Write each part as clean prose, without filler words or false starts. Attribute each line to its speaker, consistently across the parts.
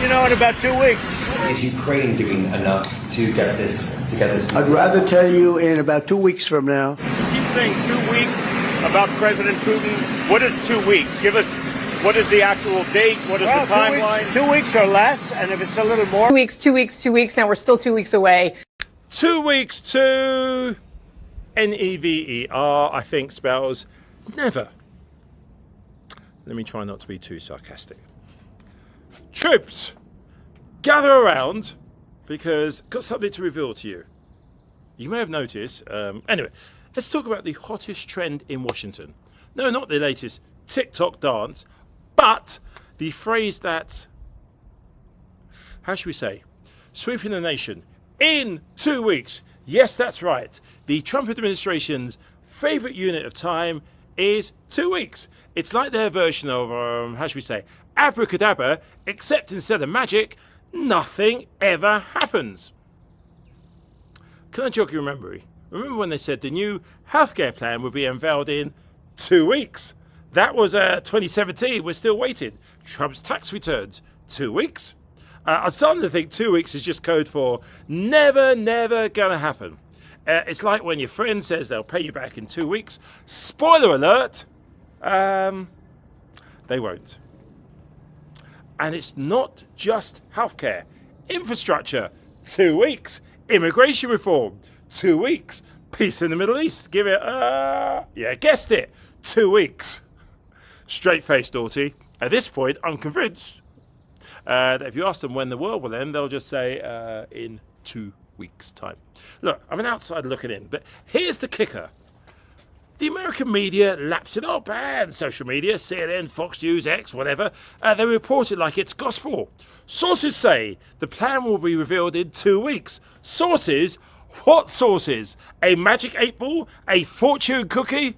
Speaker 1: you know in about 2 weeks.
Speaker 2: Is Ukraine doing enough to get this?
Speaker 1: I'd rather tell you in about 2 weeks from now. You keep saying 2 weeks about President Putin. What is 2 weeks? Give us. What is the actual date? What is the timeline? 2 weeks or less, and if it's a little more.
Speaker 3: 2 weeks, 2 weeks, 2 weeks. Now we're still 2 weeks away.
Speaker 4: 2 weeks to NEVER, I think spells never. Let me try not to be too sarcastic. Troops, gather around because I've got something to reveal to you. You may have noticed. Anyway, let's talk about the hottest trend in Washington. No, not the latest TikTok dance, but the phrase that, how should we say, sweeping the nation in 2 weeks. Yes, that's right. The Trump administration's favorite unit of time is 2 weeks. It's like their version of, how should we say, abracadabra, except instead of magic, nothing ever happens. Can I jog your memory? Remember when they said the new healthcare plan would be unveiled in 2 weeks? That was 2017. We're still waiting. Trump's tax returns, 2 weeks. I'm starting to think 2 weeks is just code for never gonna happen. It's like when your friend says they'll pay you back in 2 weeks. Spoiler alert, they won't. And it's not just healthcare. Infrastructure, 2 weeks. Immigration reform, 2 weeks. Peace in the Middle East, give it, yeah, guessed it, 2 weeks. Straight-faced, Doughty. At this point, I'm convinced that if you ask them when the world will end, they'll just say, in 2 weeks' time. Look, I'm an outsider looking in, but here's the kicker. The American media laps it up, and social media, CNN, Fox News, X, whatever, they report it like it's gospel. Sources say the plan will be revealed in 2 weeks. Sources? What sources? A magic 8-ball? A fortune cookie?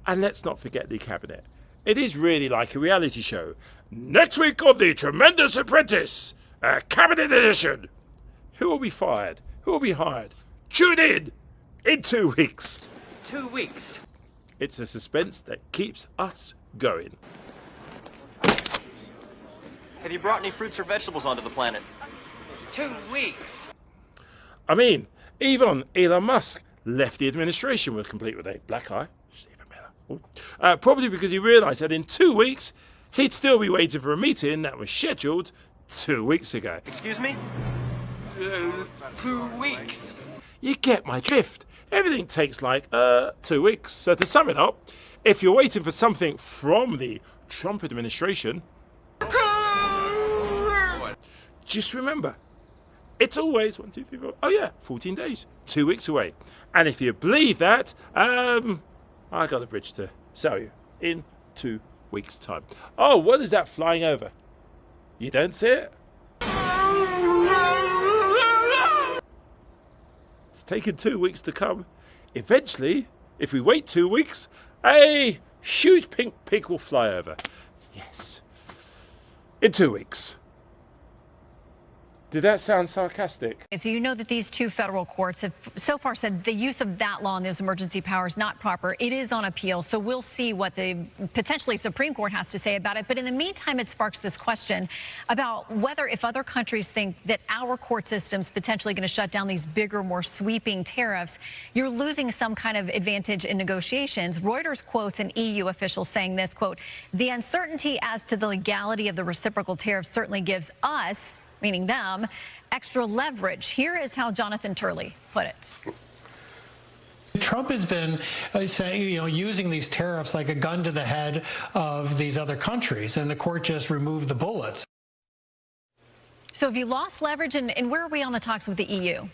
Speaker 4: And let's not forget the cabinet. It is really like a reality show. Next week on The Tremendous Apprentice, Cabinet Edition. Who will be fired? Who will be hired? Tune in 2 weeks.
Speaker 5: 2 weeks.
Speaker 4: It's a suspense that keeps us going.
Speaker 5: Have you brought any fruits or vegetables onto the planet? 2 weeks.
Speaker 4: I mean, even Elon Musk left the administration with complete with a black eye. Probably because he realised that in 2 weeks, he'd still be waiting for a meeting that was scheduled 2 weeks ago.
Speaker 5: Excuse me? 2 weeks.
Speaker 4: You get my drift. Everything takes like 2 weeks. So to sum it up, if you're waiting for something from the Trump administration, just remember, it's always 1, 2, 3, 4. Oh yeah, 14 days, 2 weeks away. And if you believe that, I got a bridge to sell you in 2 weeks' time. Oh, what is that flying over? You don't see it? It's taken 2 weeks to come. Eventually, if we wait 2 weeks, a huge pink pig will fly over. Yes. In 2 weeks. Did that sound sarcastic?
Speaker 6: So you know that these two federal courts have so far said the use of that law and those emergency powers not proper. It is on appeal, so we'll see what the potentially Supreme Court has to say about it. But in the meantime, it sparks this question about whether if other countries think that our court system's potentially going to shut down these bigger, more sweeping tariffs, you're losing some kind of advantage in negotiations. Reuters quotes an EU official saying this, quote, "The uncertainty as to the legality of the reciprocal tariffs certainly gives us," meaning them, extra leverage. Here is how Jonathan Turley put it.
Speaker 7: Trump has been saying, using these tariffs like a gun to the head of these other countries, and the court just removed the bullets.
Speaker 6: So have you lost leverage, and where are we on the talks with the EU?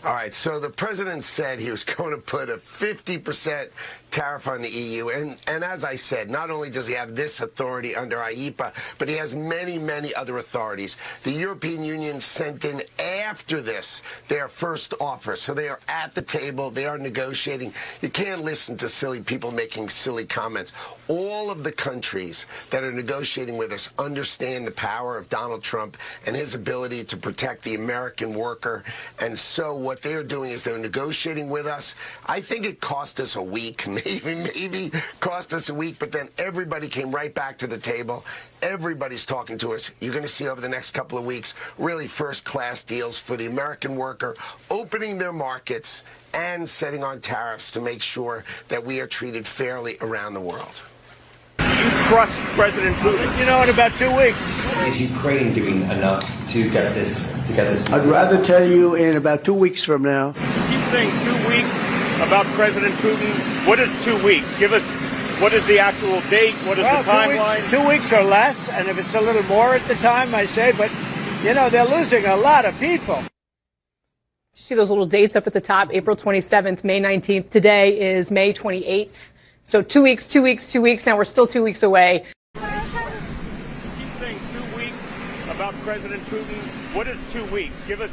Speaker 8: All right, so the president said he was going to put a 50% tariff on the EU. And as I said, not only does he have this authority under IEPA, but he has many, many other authorities. The European Union sent in after this their first offer. So they are at the table. They are negotiating. You can't listen to silly people making silly comments. All of the countries that are negotiating with us understand the power of Donald Trump and his ability to protect the American worker. And so what they're doing is they're negotiating with us. I think it cost us a week, maybe cost us a week, but then everybody came right back to the table. Everybody's talking to us. You're going to see over the next couple of weeks really first-class deals for the American worker, opening their markets and setting on tariffs to make sure that we are treated fairly around the world.
Speaker 1: You trust President Putin? You know, in about 2 weeks.
Speaker 2: Is Ukraine doing enough to get this?
Speaker 1: I'd rather tell you in about 2 weeks from now. You keep saying 2 weeks about President Putin. What is 2 weeks? Give us, what is the actual date? What is the timeline? 2 weeks or less, and if it's a little more at the time, I say, but, you know, they're losing a lot of people.
Speaker 3: You see those little dates up at the top, April 27th, May 19th. Today is May 28th. So 2 weeks, 2 weeks, 2 weeks. Now we're still 2 weeks away.
Speaker 1: Keep saying 2 weeks about President Putin. What is 2 weeks? Give us,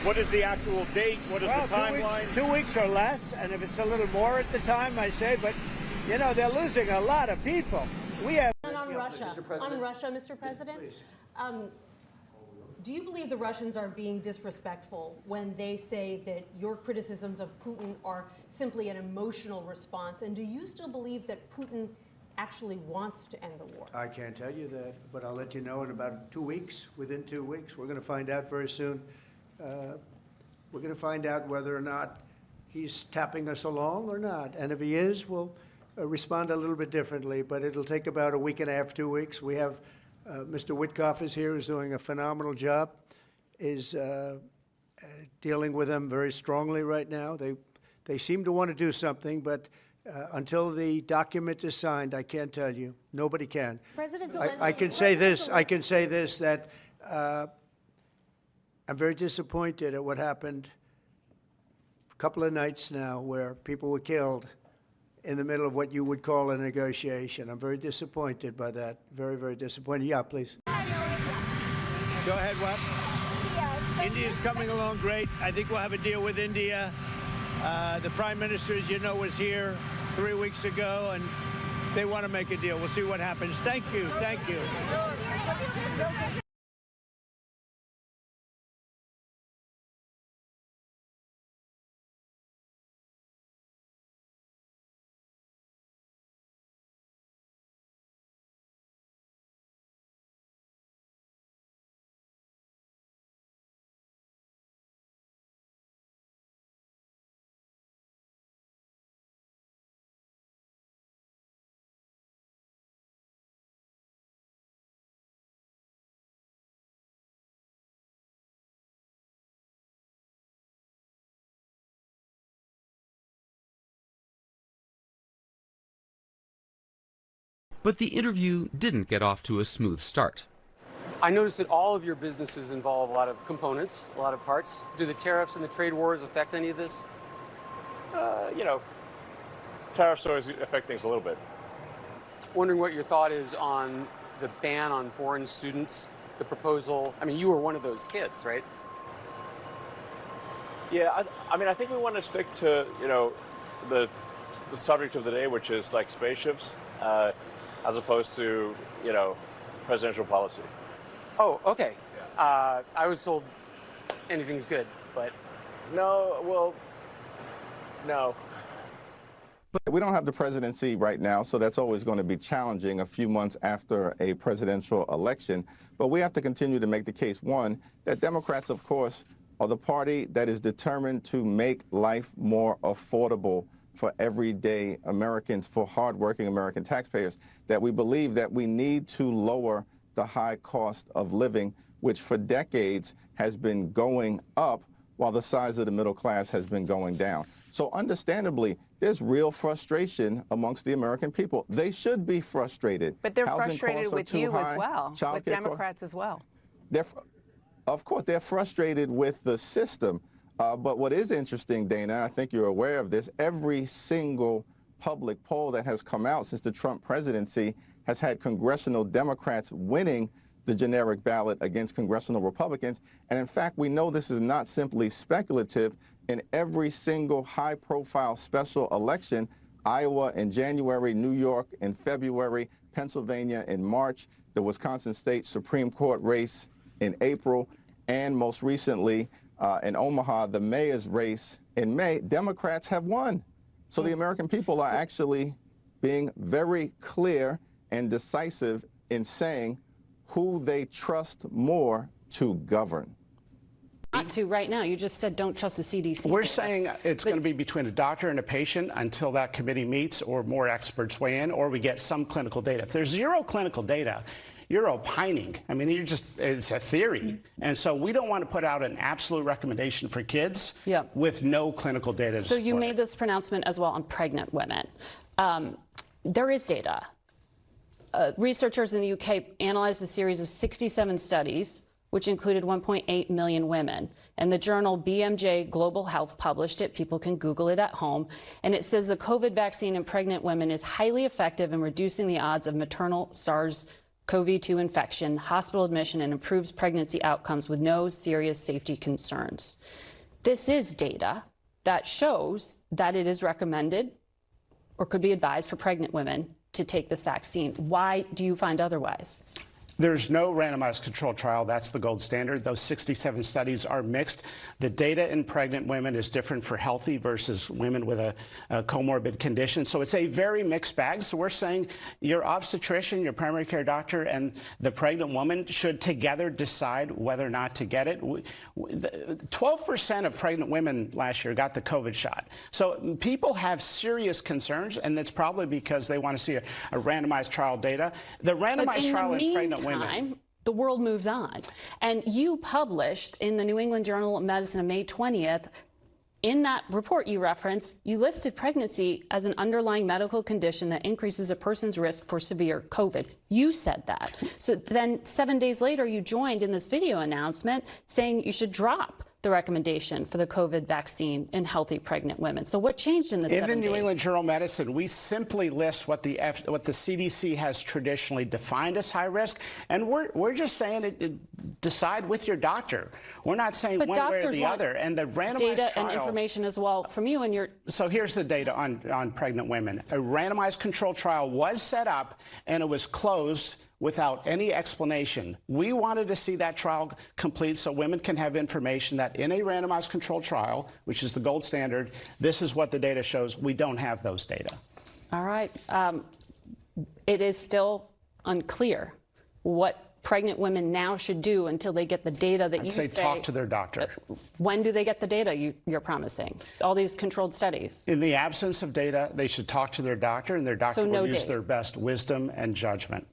Speaker 1: what is the actual date? What is the timeline? 2 weeks or less, and if it's a little more at the time, I say, but, you know, they're losing a lot of people. We have...
Speaker 9: On Russia, Mr. President, do you believe the Russians are being disrespectful when they say that your criticisms of Putin are simply an emotional response? And do you still believe that Putin actually wants to end the war?
Speaker 1: I can't tell you that, but I'll let you know in about 2 weeks. Within 2 weeks, we're going to find out very soon. We're going to find out whether or not he's tapping us along or not. And if he is, we'll respond a little bit differently. But it'll take about a week and a half, 2 weeks. We have Mr. Witkoff is here, who's doing a phenomenal job, is dealing with them very strongly right now. They seem to want to do something, but until the document is signed, I can't tell you. Nobody can. I can say this. I can say this, that I'm very disappointed at what happened a couple of nights now where people were killed in the middle of what you would call a negotiation. I'm very disappointed by that. Very, very disappointed. Yeah, please. Go ahead, what? India's coming along great. I think we'll have a deal with India. The Prime Minister, as you know, was here 3 weeks ago, and they want to make a deal. We'll see what happens. Thank you. Thank you.
Speaker 10: But the interview didn't get off to a smooth start.
Speaker 11: I noticed that all of your businesses involve a lot of components, a lot of parts. Do the tariffs and the trade wars affect any of this?
Speaker 12: You know, tariffs always affect things a little bit.
Speaker 11: Wondering what your thought is on the ban on foreign students, the proposal. I mean, you were one of those kids, right?
Speaker 12: Yeah, I mean, I think we want to stick to, you know, the subject of the day, which is like spaceships, as opposed to, you know, presidential policy.
Speaker 11: Oh, okay. Yeah. I was told anything's good, but...
Speaker 12: No, well, no.
Speaker 13: But we don't have the presidency right now, so that's always going to be challenging a few months after a presidential election. But we have to continue to make the case, one, that Democrats, of course, are the party that is determined to make life more affordable for everyday Americans, for hardworking American taxpayers, that we believe that we need to lower the high cost of living, which for decades has been going up while the size of the middle class has been going down. So understandably, there's real frustration amongst the American people. They should be frustrated.
Speaker 14: But they're frustrated with you as well, with Democrats as well.
Speaker 13: Of course, they're frustrated with the system. But what is interesting, Dana, I think you're aware of this, every single public poll that has come out since the Trump presidency has had congressional Democrats winning the generic ballot against congressional Republicans. And in fact, we know this is not simply speculative. In every single high-profile special election, Iowa in January, New York in February, Pennsylvania in March, the Wisconsin State Supreme Court race in April, and most recently, in Omaha, the mayor's race in May, Democrats have won. So the American people are actually being very clear and decisive in saying who they trust more to govern.
Speaker 15: Not to right now. You just said don't trust the CDC.
Speaker 16: We're saying it's going to be between a doctor and a patient until that committee meets or more experts weigh in or we get some clinical data. If there's zero clinical data, you're opining. I mean, it's a theory. And so we don't want to put out an absolute recommendation for kids with no clinical data.
Speaker 15: So you made this pronouncement as well on pregnant women. There is data. Researchers in the UK analyzed a series of 67 studies, which included 1.8 million women. And the journal BMJ Global Health published it. People can Google it at home. And it says the COVID vaccine in pregnant women is highly effective in reducing the odds of maternal SARS-CoV-2 infection, hospital admission, and improves pregnancy outcomes with no serious safety concerns. This is data that shows that it is recommended or could be advised for pregnant women to take this vaccine. Why do you find otherwise?
Speaker 16: There's no randomized controlled trial. That's the gold standard. Those 67 studies are mixed. The data in pregnant women is different for healthy versus women with a comorbid condition. So it's a very mixed bag. So we're saying your obstetrician, your primary care doctor, and the pregnant woman should together decide whether or not to get it. 12% of pregnant women last year got the COVID shot. So people have serious concerns, and it's probably because they want to see a randomized trial data. The randomized trial in pregnant women.
Speaker 15: The world moves on. And you published in the New England Journal of Medicine on May 20th, in that report you referenced, you listed pregnancy as an underlying medical condition that increases a person's risk for severe COVID. You said that. So then 7 days later, you joined in this video announcement saying you should drop the recommendation for the COVID vaccine in healthy pregnant women. So what changed in the 7 days?
Speaker 16: In the New England Journal of Medicine, we simply list what the CDC has traditionally defined as high risk, and we're just saying decide with your doctor. We're not saying one way or the other. And the randomized
Speaker 15: data
Speaker 16: trial,
Speaker 15: and information as well from you and your.
Speaker 16: So here's the data on pregnant women. A randomized controlled trial was set up, and it was closed without any explanation. We wanted to see that trial complete so women can have information that in a randomized controlled trial, which is the gold standard, this is what the data shows. We don't have those data.
Speaker 15: All right. It is still unclear what pregnant women now should do until they get the data that
Speaker 16: I'd say talk to their doctor.
Speaker 15: When do they get the data you're promising? All these controlled studies.
Speaker 16: In the absence of data, they should talk to their doctor, and their doctor will use their best wisdom and judgment.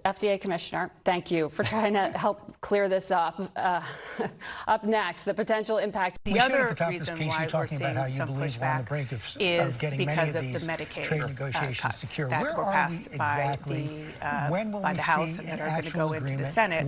Speaker 15: FDA Commissioner, thank you for trying to help clear this up. Up next, the potential impact.
Speaker 17: The other reason why we're seeing some pushback is because of the Medicaid cuts that were passed by the House and that are going to go into the Senate.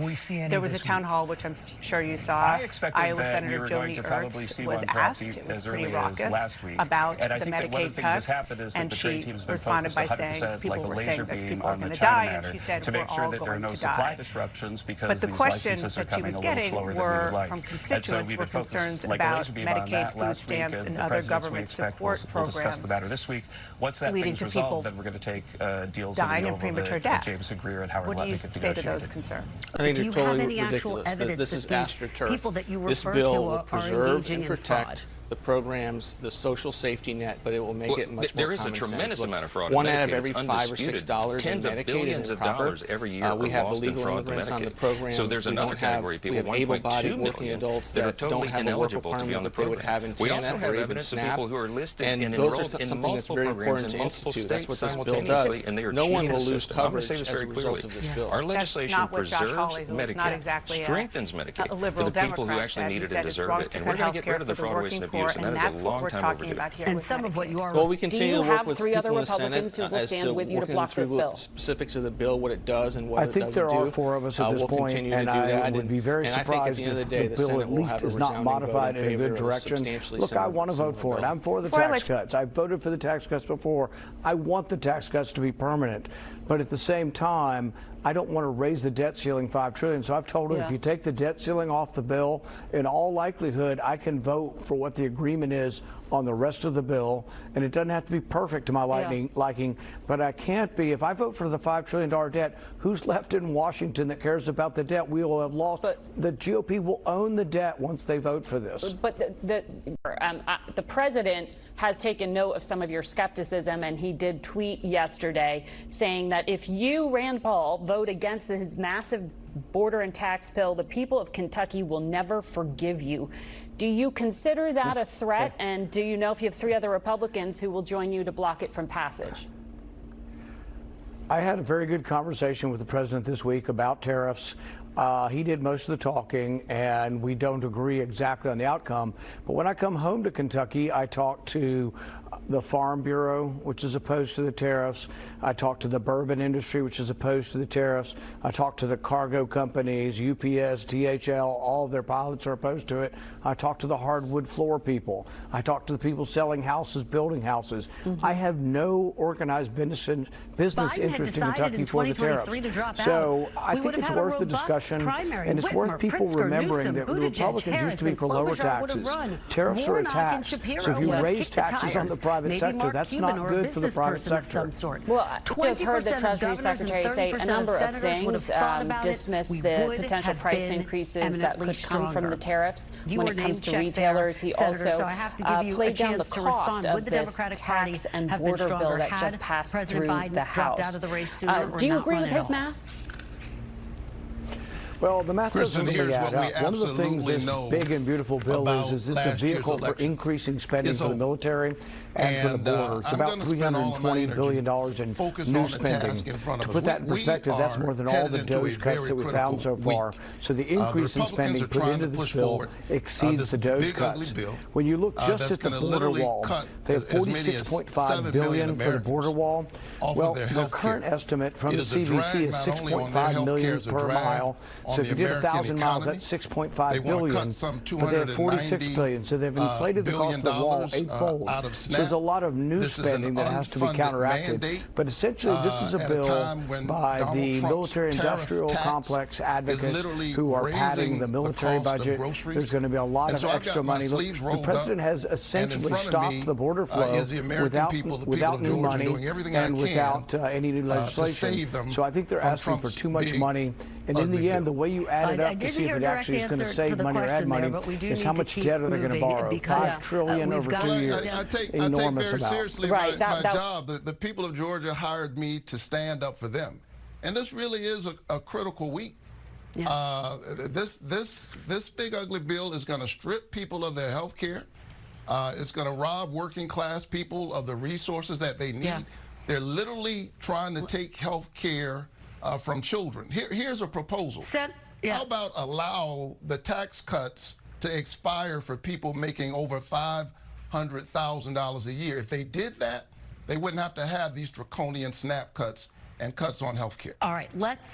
Speaker 17: There was a town hall, which I'm sure you saw. Iowa Senator Joni Ernst was asked, it was pretty raucous, about the Medicaid cuts, and she responded by saying, people were saying that people are going to die, and she said, we're all going to die. But the question that she was getting were from constituents were concerns about Medicaid, food stamps, and other government support programs leading to people dying in premature deaths. What do you say to those concerns?
Speaker 18: I think they're totally ridiculous. This is astroturf.
Speaker 19: People that you
Speaker 18: this
Speaker 19: refer
Speaker 18: bill
Speaker 19: to
Speaker 18: will
Speaker 19: are
Speaker 18: preserve and
Speaker 19: engaging in
Speaker 18: protect
Speaker 19: fraud.
Speaker 18: the programs, the social safety net, but it will make it much more
Speaker 20: There is a
Speaker 18: common
Speaker 20: tremendous
Speaker 18: sense.
Speaker 20: amount of fraud.
Speaker 18: One
Speaker 20: in
Speaker 18: out of
Speaker 20: Medicaid.
Speaker 18: every
Speaker 20: It's
Speaker 18: $5 or
Speaker 20: undisputed.
Speaker 18: $6
Speaker 20: Tens
Speaker 18: in
Speaker 20: of
Speaker 18: Medicaid
Speaker 20: billions
Speaker 18: is
Speaker 20: of
Speaker 18: improper.
Speaker 20: dollars every year
Speaker 18: We
Speaker 20: are
Speaker 18: have
Speaker 20: lost in
Speaker 18: illegal
Speaker 20: fraud to
Speaker 18: immigrants on the
Speaker 20: Medicaid.
Speaker 18: program.
Speaker 20: So there's another category of people,
Speaker 18: We have
Speaker 20: 1.2
Speaker 18: able-bodied working
Speaker 20: million,
Speaker 18: adults
Speaker 20: that are
Speaker 18: that
Speaker 20: totally
Speaker 18: don't have a work
Speaker 20: ineligible to be
Speaker 18: requirement
Speaker 20: on the
Speaker 18: that they would
Speaker 20: program.
Speaker 18: have in
Speaker 20: We also
Speaker 18: TANF
Speaker 20: have
Speaker 18: or even
Speaker 20: evidence of
Speaker 18: SNAP.
Speaker 20: people who are listed
Speaker 18: And
Speaker 20: and
Speaker 18: those are
Speaker 20: enrolled in
Speaker 18: something that's
Speaker 20: multiple
Speaker 18: very
Speaker 20: programs
Speaker 18: important
Speaker 20: in
Speaker 18: to
Speaker 20: multiple
Speaker 18: institute. That's
Speaker 20: states
Speaker 18: what this bill does.
Speaker 20: simultaneously, and they are
Speaker 18: No one will
Speaker 20: cheating the
Speaker 18: lose
Speaker 20: system. I'm going to
Speaker 18: coverage
Speaker 20: say this
Speaker 18: as a
Speaker 20: very
Speaker 18: result
Speaker 20: clearly.
Speaker 18: of this bill.
Speaker 20: Our legislation
Speaker 9: not what Josh
Speaker 20: preserves
Speaker 9: Hawley, who is not
Speaker 20: Medicare,
Speaker 9: exactly a
Speaker 20: strengthens Medicaid for
Speaker 9: liberal
Speaker 20: the people who
Speaker 9: Democrat,
Speaker 20: actually
Speaker 9: said.
Speaker 20: need
Speaker 9: He
Speaker 20: it
Speaker 9: said
Speaker 20: and
Speaker 9: it's
Speaker 20: deserve
Speaker 9: wrong
Speaker 20: it.
Speaker 9: to
Speaker 20: And
Speaker 9: cut
Speaker 20: we're going to get
Speaker 9: healthcare
Speaker 20: rid of the
Speaker 9: for the
Speaker 20: fraud, waste,
Speaker 9: working
Speaker 20: and
Speaker 9: poor,
Speaker 20: abuse, and
Speaker 9: and
Speaker 20: that
Speaker 9: that's
Speaker 20: is a
Speaker 9: what
Speaker 20: long
Speaker 9: we're
Speaker 20: time
Speaker 9: talking
Speaker 20: overdue.
Speaker 9: about here.
Speaker 19: And some of what you are.
Speaker 18: Well, we
Speaker 15: Do
Speaker 18: continue
Speaker 15: you
Speaker 18: to work
Speaker 15: have
Speaker 18: with
Speaker 15: three
Speaker 18: people
Speaker 15: other
Speaker 18: in the Senate
Speaker 15: Republicans who will
Speaker 18: as
Speaker 15: stand
Speaker 18: to
Speaker 15: with you to
Speaker 18: working
Speaker 15: block
Speaker 18: through
Speaker 15: this
Speaker 18: the
Speaker 15: bill?
Speaker 18: specifics of the bill, what it does and what
Speaker 21: I
Speaker 18: it
Speaker 21: think
Speaker 18: doesn't
Speaker 21: there
Speaker 18: do.
Speaker 21: are four of us at this
Speaker 18: We'll
Speaker 21: point,
Speaker 18: continue to
Speaker 21: and
Speaker 18: do
Speaker 21: I
Speaker 18: that.
Speaker 21: would be very
Speaker 18: and I think at
Speaker 21: surprised
Speaker 18: the end of the
Speaker 21: if
Speaker 18: day,
Speaker 21: the
Speaker 18: the
Speaker 21: bill
Speaker 18: Senate
Speaker 21: at
Speaker 18: will have
Speaker 21: least
Speaker 18: a
Speaker 21: is not
Speaker 18: resounding vote
Speaker 21: modified
Speaker 18: in
Speaker 21: in a
Speaker 18: favor
Speaker 21: good
Speaker 18: of a
Speaker 21: direction.
Speaker 18: substantially
Speaker 21: Look, I want to
Speaker 18: similar
Speaker 21: vote for it.
Speaker 18: bill.
Speaker 21: I'm for the tax cuts. I voted for the tax cuts before. I want the tax cuts to be permanent. But at the same time, I don't want to raise the debt ceiling $5 trillion. So I've told him if you take the debt ceiling off the bill, in all likelihood, I can vote for what the agreement is on the rest of the bill, and it doesn't have to be perfect to my liking, but I can't be. If I vote for the $5 trillion debt, who's left in Washington that cares about the debt? We will have lost. But the GOP will own the debt once they vote for this.
Speaker 15: But the president has taken note of some of your skepticism, and he did tweet yesterday saying that if you, Rand Paul, vote against his massive border and tax bill, the people of Kentucky will never forgive you. Do you consider that a threat? And do you know if you have 3 other Republicans who will join you to block it from passage?
Speaker 21: I had a very good conversation with the president this week about tariffs. He did most of the talking, and we don't agree exactly on the outcome. But when I come home to Kentucky, I talk to the Farm Bureau, which is opposed to the tariffs. I talk to the bourbon industry, which is opposed to the tariffs. I talk to the cargo companies, UPS, DHL, all of their pilots are opposed to it. I talk to the hardwood floor people. I talk to the people selling houses, building houses. I have no organized business interest in Kentucky for the tariffs. So I think it's worth the discussion, and it's worth people remembering that the Republicans used to be for lower taxes. Tariffs are a tax. So if you raise taxes on the private sector, that's not good for the private sector.
Speaker 15: Well, I just heard the Treasury Secretary say a number of things, dismiss the potential price increases that could come from the tariffs when it comes to retailers. He also played down the cost of this tax and border bill that just passed through the House. Do you agree with his math?
Speaker 21: Well, the math doesn't really add up. One of the things this big and beautiful bill is it's a vehicle for increasing spending for the military and for the border. It's about $320 billion in new spending. To put that in perspective, that's more than all the DOGE cuts that we found so far. So the increase in spending put into this bill exceeds the DOGE cuts. When you look just at the border wall, they have $46.5 billion for the border wall. Well, the current estimate from the CBP is $6.5 million per mile. So if you did 1,000 miles, that's $6.5 billion. But they have $46 billion. So they've inflated the cost of the wall 8-fold. So there's a lot of new spending that has to be counteracted. But essentially, this is a bill by the military-industrial complex advocates who are padding the military budget. There's going to be a lot of extra money. Look, the president has essentially stopped the border flow without new money and without any new legislation. So I think they're asking for too much money. And in the end, the way you add it up to see if it actually is going to save money or add money is how much debt are they going to borrow? $5 trillion over 2 years.
Speaker 19: I take very seriously my job. The people of Georgia hired me to stand up for them. And this really is a critical week. This big ugly bill is going to strip people of their health care. It's going to rob working class people of the resources that they need. They're literally trying to take health care from children. Here's a proposal. How about allow the tax cuts to expire for people making over $500,000 a year? If they did that, they wouldn't have to have these draconian SNAP cuts and cuts on health care.
Speaker 22: All right, let's